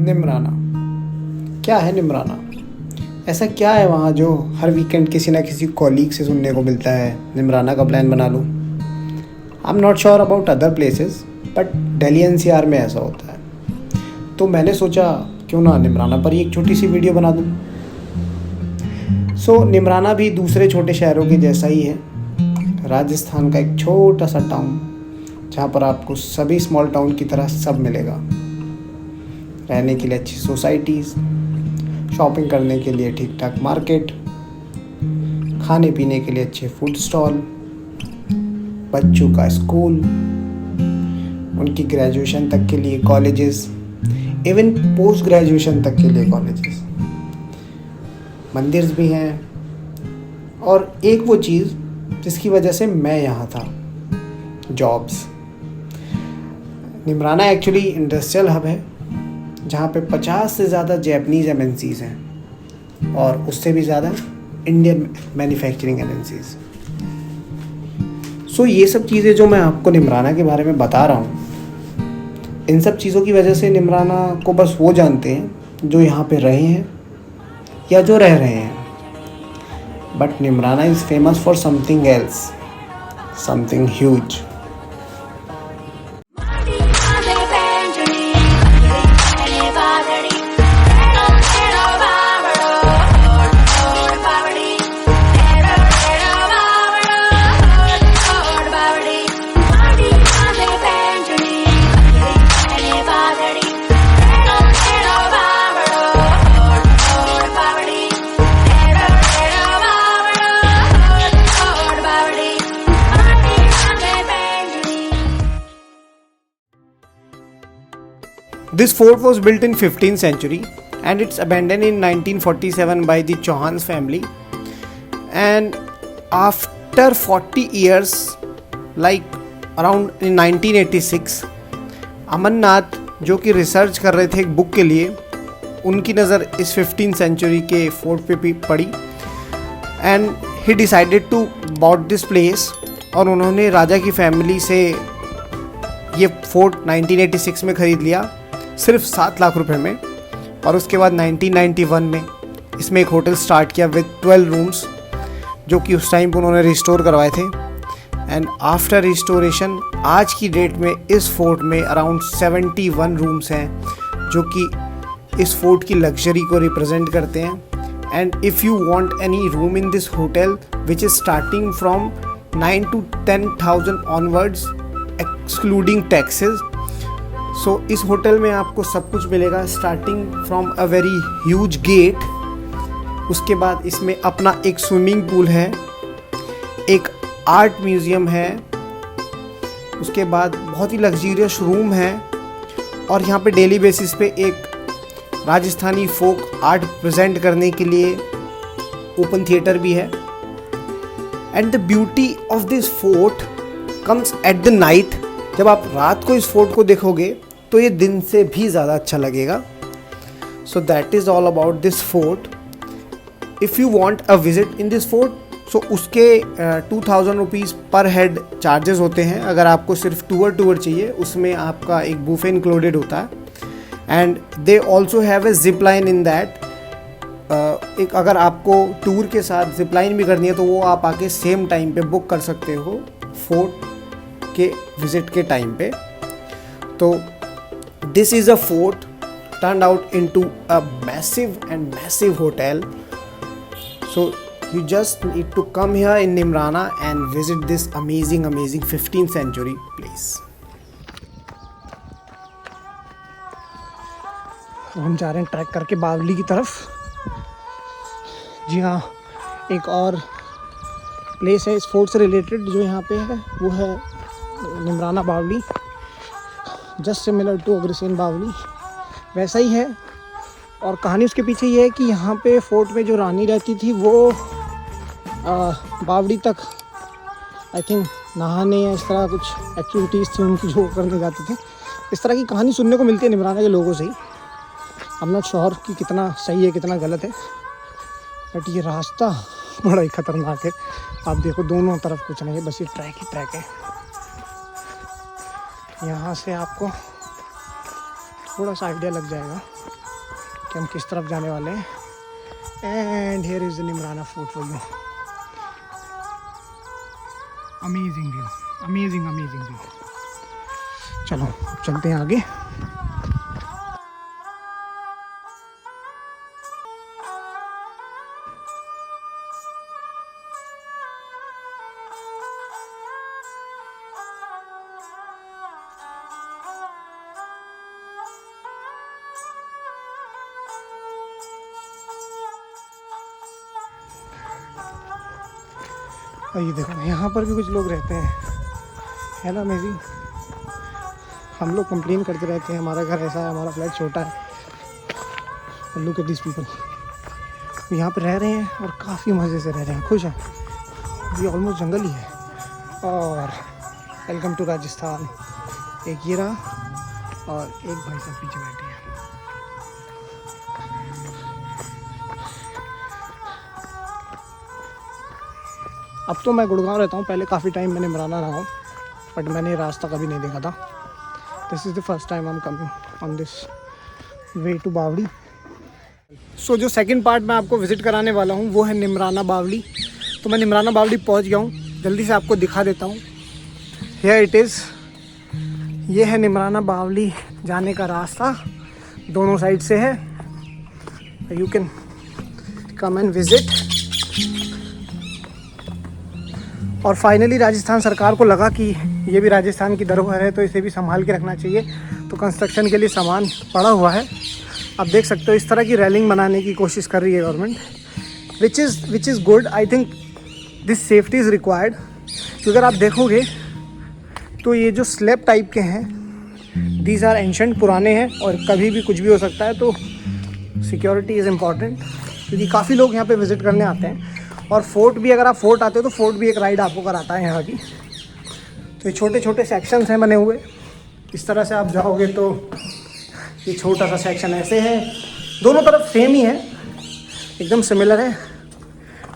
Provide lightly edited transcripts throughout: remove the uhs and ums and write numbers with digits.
निमराना। क्या है निमराना? ऐसा क्या है वहाँ जो हर वीकेंड किसी ना किसी कॉलीग से सुनने को मिलता है निमराना का प्लान बना लूँ? I am not sure about other places, but Delhi NCR में ऐसा होता है। तो मैंने सोचा क्यों ना निमराना पर ही एक छोटी सी वीडियो बना दूँ। निमराना भी दूसरे छोटे शहरों के जैसा ही है, राजस्थान का एक छोटा सा टाउन जहाँ पर आपको सभी स्मॉल टाउन की तरह सब मिलेगा। रहने के लिए अच्छी सोसाइटीज़, शॉपिंग करने के लिए ठीक ठाक मार्केट, खाने पीने के लिए अच्छे फूड स्टॉल, बच्चों का स्कूल, उनकी ग्रेजुएशन तक के लिए कॉलेजेस, इवन पोस्ट ग्रेजुएशन तक के लिए कॉलेजेस, मंदिर भी हैं। और एक वो चीज़ जिसकी वजह से मैं यहाँ था, jobs. Neemrana actually industrial hub है जहाँ पे 50 से ज़्यादा जैपनीज़ एमएनसीज़ हैं और उससे भी ज़्यादा इंडियन मैन्युफैक्चरिंग एमएनसीज़। ये सब चीज़ें जो मैं आपको निमराना के बारे में बता रहा हूँ, इन सब चीज़ों की वजह से निमराना को बस वो जानते हैं जो यहाँ पे रहे हैं या जो रह रहे हैं। But Neemrana is famous for something else, something huge. This fort was built in 15th century and it's abandoned in 1947 by the Chauhan's family. And after 40 years, like around in 1986, Amarnath जो कि रिसर्च कर रहे थे एक बुक के लिए, उनकी नज़र इस 15th सेंचुरी के फोर्ट पे भी पड़ी and he decided to bought this place. और उन्होंने राजा की फैमिली से ये फोर्ट 1986 में ख़रीद लिया सिर्फ 7 लाख रुपए में। और उसके बाद 1991 में इसमें एक होटल स्टार्ट किया विद 12 रूम्स, जो कि उस टाइम पर उन्होंने रिस्टोर करवाए थे। एंड आफ्टर रिस्टोरेशन आज की डेट में इस फोर्ट में अराउंड 71 रूम्स हैं जो कि इस फोर्ट की लग्जरी को रिप्रेजेंट करते हैं। And if you want any room in this hotel which is starting from 9 to 10,000 onwards excluding taxes. इस होटल में आपको सब कुछ मिलेगा, starting from a very huge gate. उसके बाद इसमें अपना एक स्विमिंग पूल है, एक आर्ट म्यूज़ियम है, उसके बाद बहुत ही लग्जरियस रूम है। और यहाँ पे डेली बेसिस पे एक राजस्थानी फोक आर्ट प्रेजेंट करने के लिए ओपन थिएटर भी है। And the beauty of this fort comes at the night. जब आप रात को इस फोर्ट को देखोगे तो ये दिन से भी ज़्यादा अच्छा लगेगा। So that is all about this fort. If you want a visit in this fort, उसके 2000 रुपीज़ पर हेड चार्जेस होते हैं। अगर आपको सिर्फ टूर चाहिए, उसमें आपका एक बुफे इंक्लूडेड होता है। And they also have a zip line in that. एक अगर आपको टूर के साथ जिप लाइन भी करनी है तो वो आप आके सेम टाइम पे बुक कर सकते हो फोर्ट के विज़िट के टाइम पे। तो this is a fort turned out into a massive hotel. So you just need to come here in Nimrana and visit this amazing 15th century place. हम जा रहे हैं ट्रैक करके बावली की तरफ। जी हाँ, एक और प्लेस है इस फोर्ट से रिलेटेड जो यहाँ पे है, वो है निमराना बावली। जस्ट सिमिलर टू अग्रसेन बावली, वैसा ही है। और कहानी उसके पीछे ये है कि यहाँ पे फोर्ट में जो रानी रहती थी वो बावड़ी तक आई थिंक नहाने या इस तरह कुछ एक्टिविटीज़ थी उनकी जो करने जाते थे। इस तरह की कहानी सुनने को मिलती है निमराना के लोगों से ही। आई एम नॉट श्योर कि कितना सही है कितना गलत है, बट ये रास्ता बड़ा ही ख़तरनाक है। आप देखो दोनों तरफ कुछ नहीं है, बस ये ट्रैक ही ट्रैक है। यहाँ से आपको थोड़ा सा आइडिया लग जाएगा कि हम किस तरफ जाने वाले हैं। And here is the Neemrana fort for you. Amazing view, amazing amazing view. चलो चलते हैं आगे। और ये देखो यहाँ पर भी कुछ लोग रहते हैं, है ना अमेजिंग। हम लोग कंप्लेन करते रहते हैं हमारा घर ऐसा है, हमारा फ्लैट छोटा है। लुक एट दिस पीपल, यहाँ पे रह रहे हैं और काफ़ी मज़े से रह रहे हैं, खुश हैं। ये ऑलमोस्ट जंगल ही है। और वेलकम टू राजस्थान। एक ये रहा और एक भाई साहब पीछे बैठे हैं। अब तो मैं गुड़गांव रहता हूँ, पहले काफ़ी टाइम मैंने निमराना रहा हूँ, बट मैंने रास्ता कभी नहीं देखा था। This is the first time I am coming on this way to बावड़ी। सो जो सेकंड पार्ट मैं आपको विज़िट कराने वाला हूँ वो है निमराना बावड़ी। तो मैं निमराना बावड़ी पहुँच गया हूँ, जल्दी से आपको दिखा देता हूँ। हियर इट इज़, ये है निमराना बावड़ी जाने का रास्ता, दोनों साइड से है। You can come and visit. और फाइनली राजस्थान सरकार को लगा कि ये भी राजस्थान की धरोहर है तो इसे भी संभाल के रखना चाहिए, तो कंस्ट्रक्शन के लिए सामान पड़ा हुआ है। आप देख सकते हो इस तरह की रेलिंग बनाने की कोशिश कर रही है government, which is good. I think this safety is required. क्योंकि अगर आप देखोगे तो ये जो स्लैब टाइप के हैं, दीज आर एंशंट, पुराने हैं और कभी भी कुछ भी हो सकता है, तो सिक्योरिटी इज़ इम्पॉर्टेंट। क्योंकि काफ़ी लोग यहाँ पे विज़िट करने आते हैं। और फोर्ट भी, अगर आप फोर्ट आते हो तो फोर्ट भी एक राइड आपको कराता है यहाँ की। तो ये छोटे छोटे सेक्शंस हैं बने हुए, इस तरह से आप जाओगे तो ये छोटा सा सेक्शन ऐसे है, दोनों तरफ सेम ही है, एकदम सिमिलर है।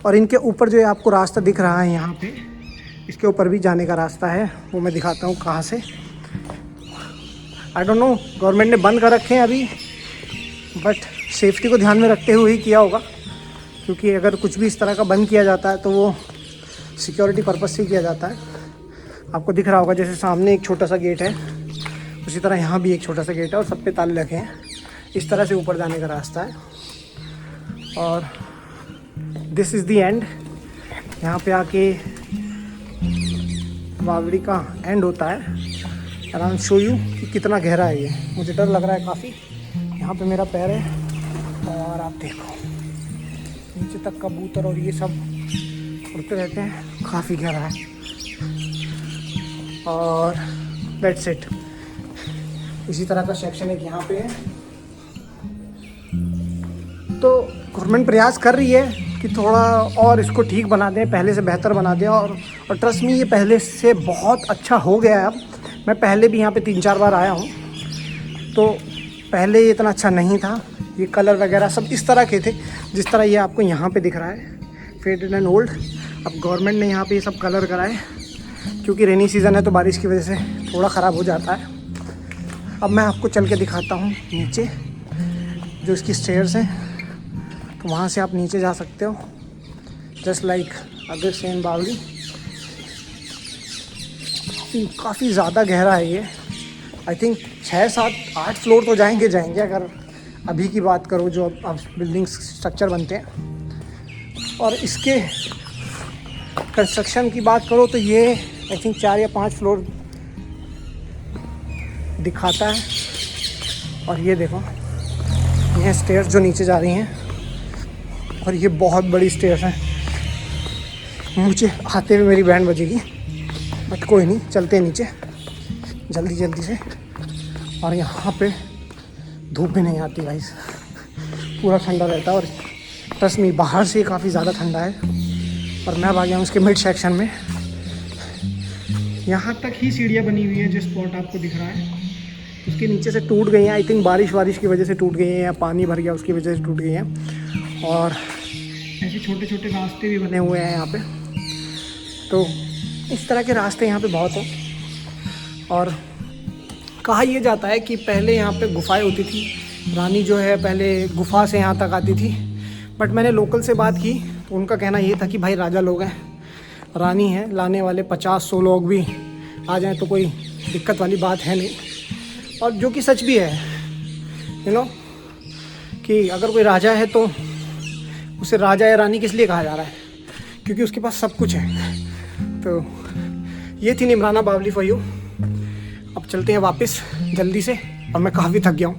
और इनके ऊपर जो है आपको रास्ता दिख रहा है यहाँ पे, इसके ऊपर भी जाने का रास्ता है, वो मैं दिखाता हूँ कहाँ से। आई डोंट नो, गवर्नमेंट ने बंद कर रखे हैं अभी, बट सेफ्टी को ध्यान में रखते हुए ही किया होगा। क्योंकि अगर कुछ भी इस तरह का बंद किया जाता है तो वो सिक्योरिटी पर्पस से किया जाता है। आपको दिख रहा होगा जैसे सामने एक छोटा सा गेट है, उसी तरह यहाँ भी एक छोटा सा गेट है और सब पे ताले लगे हैं। इस तरह से ऊपर जाने का रास्ता है। और दिस इज़ द एंड। यहाँ पे आके बावड़ी का एंड होता है। और आई विल शो यू कि कितना गहरा है ये। मुझे डर लग रहा है काफ़ी, यहाँ पे मेरा पैर है। और आप देखो नीचे तक कबूतर और ये सब उड़ते रहते हैं, काफ़ी गहरा है। और दैट्स इट। इसी तरह का सेक्शन एक यहाँ पे है। तो गवर्नमेंट प्रयास कर रही है कि थोड़ा और इसको ठीक बना दें, पहले से बेहतर बना दें। और ट्रस्ट मी, ये पहले से बहुत अच्छा हो गया है अब। मैं पहले भी यहाँ पे 3-4 बार आया हूँ, तो पहले ये इतना अच्छा नहीं था। ये कलर वगैरह सब इस तरह के थे जिस तरह ये आपको यहाँ पे दिख रहा है, फेडेड एंड ओल्ड। अब गवर्नमेंट ने यहाँ पे ये सब कलर कराए, क्योंकि रेनी सीज़न है तो बारिश की वजह से थोड़ा ख़राब हो जाता है। अब मैं आपको चल के दिखाता हूँ नीचे, जो इसकी स्टेयर्स हैं, तो वहाँ से आप नीचे जा सकते हो, जस्ट लाइक अदर सेम बावड़ी। काफ़ी ज़्यादा गहरा है ये। आई थिंक 6-7-8 फ्लोर तो जाएंगे अगर अभी की बात करो, जो अब बिल्डिंग स्ट्रक्चर बनते हैं। और इसके कंस्ट्रक्शन की बात करो तो ये आई थिंक 4 या 5 फ्लोर दिखाता है। और ये देखो, ये स्टेयर्स जो नीचे जा रही हैं, और ये बहुत बड़ी स्टेयर्स हैं। मुझे आते हुए मेरी बैंड बजेगी, बट कोई नहीं, चलते हैं नीचे जल्दी से। और यहाँ पे धूप भी नहीं आती गाइस, पूरा ठंडा रहता है। और ट्रस्ट मी, बाहर से काफ़ी ज़्यादा ठंडा है। और मैं आ गया हूँ उसके मिड सेक्शन में। यहाँ तक ही सीढ़ियाँ बनी हुई हैं, जो स्पॉट आपको दिख रहा है उसके नीचे से टूट गई हैं। आई थिंक बारिश की वजह से टूट गई हैं, या पानी भर गया उसकी वजह से टूट गई हैं। और ऐसे छोटे छोटे रास्ते भी बने हुए हैं यहाँ पे। तो इस तरह के रास्ते यहाँ पे बहुत हैं और कहा यह जाता है कि पहले यहाँ पे गुफाएं होती थी, रानी जो है पहले गुफा से यहाँ तक आती थी। बट मैंने लोकल से बात की तो उनका कहना ये था कि भाई राजा लोग हैं, रानी है, लाने वाले 50-100 लोग भी आ जाएं तो कोई दिक्कत वाली बात है नहीं। और जो कि सच भी है, यू नो, कि अगर कोई राजा है तो उसे राजा या रानी किस लिए कहा जा रहा है, क्योंकि उसके पास सब कुछ है। तो ये थी निमराना बावली फॉर यू। अब चलते हैं वापस जल्दी से, और मैं काफ़ी थक गया हूँ।